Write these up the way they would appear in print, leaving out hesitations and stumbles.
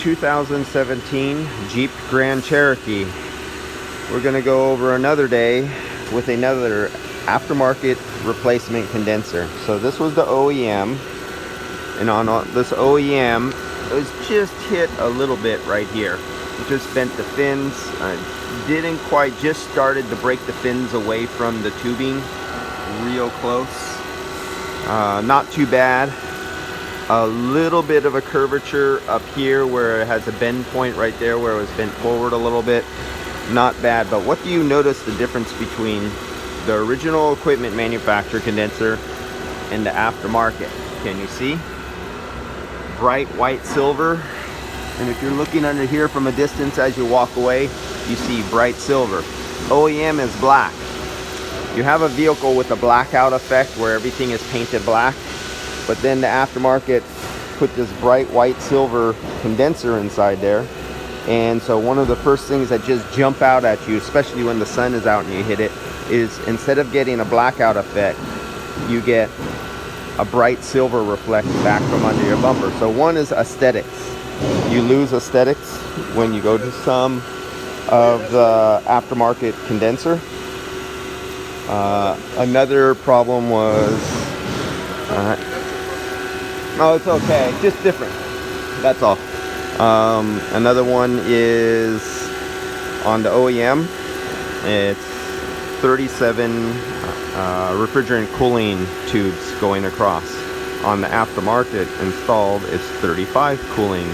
2017 Jeep Grand Cherokee. We're going to go over another day with another aftermarket replacement condenser. So this was the OEM, and on this OEM it was just hit a little bit right here. It just bent the fins, didn't quite, just started to break the fins away from the tubing real close. Not too bad. A little bit of a curvature up here where it has a bend point right there where it was bent forward a little bit. Not bad, but what do you notice the difference between the original equipment manufacturer condenser and the aftermarket? Can you see? Bright white silver, and if you're looking under here from a distance as you walk away, you see bright silver. OEM is black. You have a vehicle with a blackout effect where everything is painted black. But then the aftermarket put this bright white silver condenser inside there. And so one of the first things that just jump out at you, especially when the sun is out and you hit it, is instead of getting a blackout effect, you get a bright silver reflect back from under your bumper. So one is aesthetics. You lose aesthetics when you go to some of the aftermarket condenser. Another problem was... oh, it's okay, just different, that's all. Another one is on the OEM, it's 37 refrigerant cooling tubes going across. On the aftermarket installed, it's 35 cooling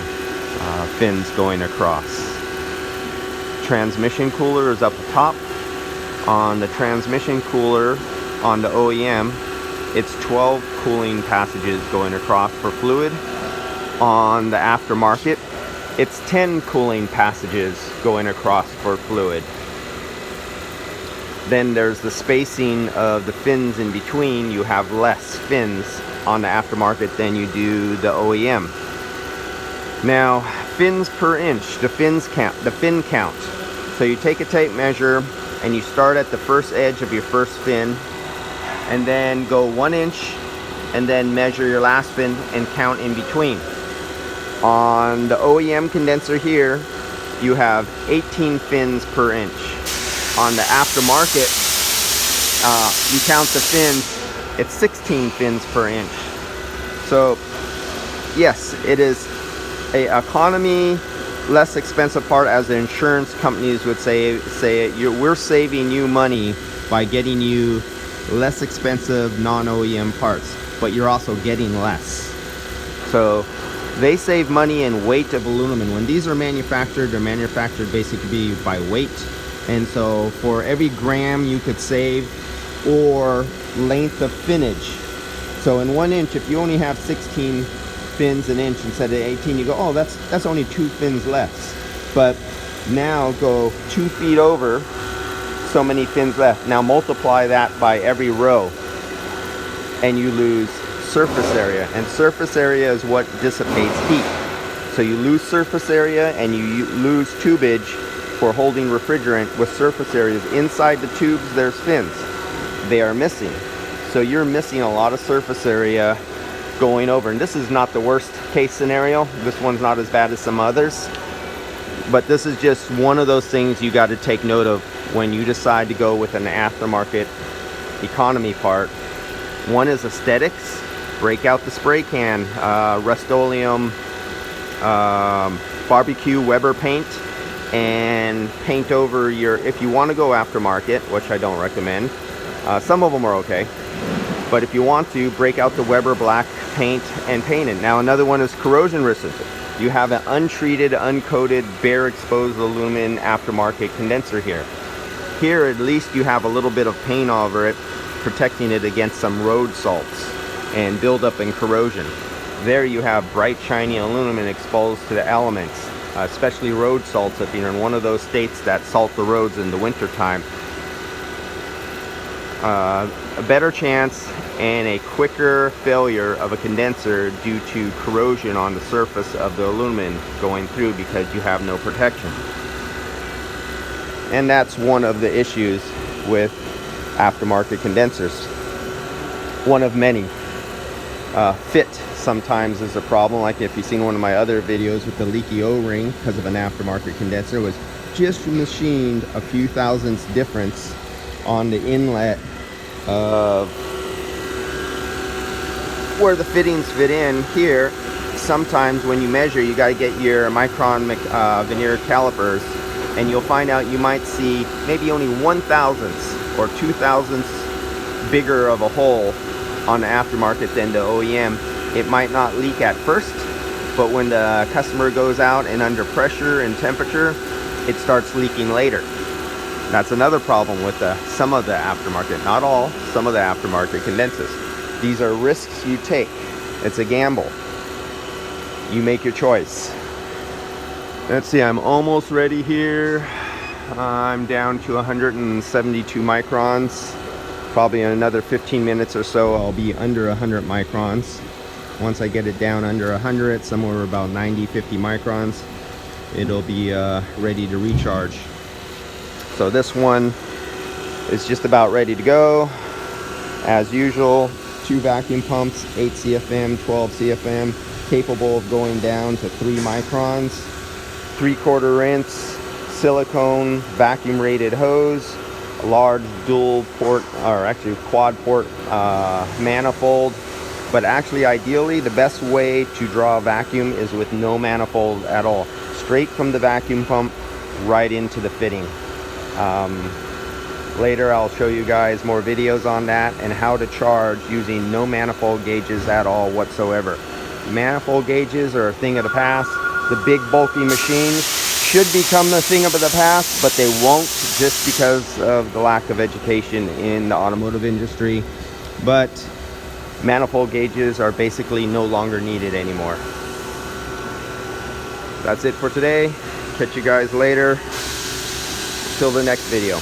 fins going across. Transmission cooler is up top. On the transmission cooler on the OEM, it's 12 cooling passages going across for fluid. On the aftermarket, it's 10 cooling passages going across for fluid. Then there's the spacing of the fins in between. You have less fins on the aftermarket than you do the OEM. Now, fins per inch, the fin count. So you take a tape measure and you start at the first edge of your first fin, and then go 1 inch, and then measure your last fin and count in between. On the OEM condenser here, you have 18 fins per inch. On the aftermarket, you count the fins, it's 16 fins per inch. So yes, it is a economy, less expensive part, as the insurance companies would say we're saving you money by getting you less expensive non-OEM parts, but you're also getting less. So they save money in weight of aluminum. When these are manufactured, they're manufactured basically by weight, and so for every gram you could save, or length of finnage. So in 1 inch, if you only have 16 fins an inch instead of 18, you go, oh, that's only 2 fins less. But now go 2 feet over, so many fins left. Now multiply that by every row, and you lose surface area, and surface area is what dissipates heat. So you lose surface area, and you lose tubage for holding refrigerant with surface areas. Inside the tubes there's fins. They are missing. So you're missing a lot of surface area going over. And this is not the worst case scenario. This one's not as bad as some others. But this is just one of those things you got to take note of when you decide to go with an aftermarket economy part. One is aesthetics. Break out the spray can, Rust-Oleum, barbecue Weber paint, and paint over your, if you want to go aftermarket, which I don't recommend. Some of them are okay. But if you want to, break out the Weber black paint and paint it. Now another one is corrosion resistant. You have an untreated, uncoated, bare exposed aluminum aftermarket condenser here. Here at least you have a little bit of paint over it, protecting it against some road salts and buildup and corrosion. There you have bright shiny aluminum exposed to the elements, especially road salts if you're in one of those states that salt the roads in the winter time. A better chance and a quicker failure of a condenser due to corrosion on the surface of the aluminum going through because you have no protection. And that's one of the issues with aftermarket condensers. One of many. Fit sometimes is a problem. Like if you've seen one of my other videos with the leaky O-ring because of an aftermarket condenser, was just machined a few thousandths difference on the inlet of where the fittings fit in here. Sometimes when you measure, you got to get your micron veneer calipers, and you'll find out you might see maybe only 1/1000th or 2/1000ths bigger of a hole on the aftermarket than the OEM. It might not leak at first, but when the customer goes out and under pressure and temperature, it starts leaking later. That's another problem with some of the aftermarket, not all, some of the aftermarket condensers. These are risks you take. It's a gamble. You make your choice. Let's see, I'm almost ready here. I'm down to 172 microns. Probably in another 15 minutes or so, I'll be under 100 microns. Once I get it down under 100, somewhere about 90-50 microns, it'll be ready to recharge. So this one is just about ready to go. As usual, 2 vacuum pumps, 8 CFM, 12 CFM, capable of going down to 3 microns, 3/4 rinse, silicone vacuum rated hose, a large dual port, or actually quad port manifold. But actually, ideally, the best way to draw a vacuum is with no manifold at all. Straight from the vacuum pump right into the fitting. Later I'll show you guys more videos on that and how to charge using no manifold gauges at all whatsoever. Manifold gauges are a thing of the past. The big bulky machines should become the thing of the past, but they won't, just because of the lack of education in the automotive industry. But manifold gauges are basically no longer needed anymore. That's it for today. Catch you guys later. Till the next video.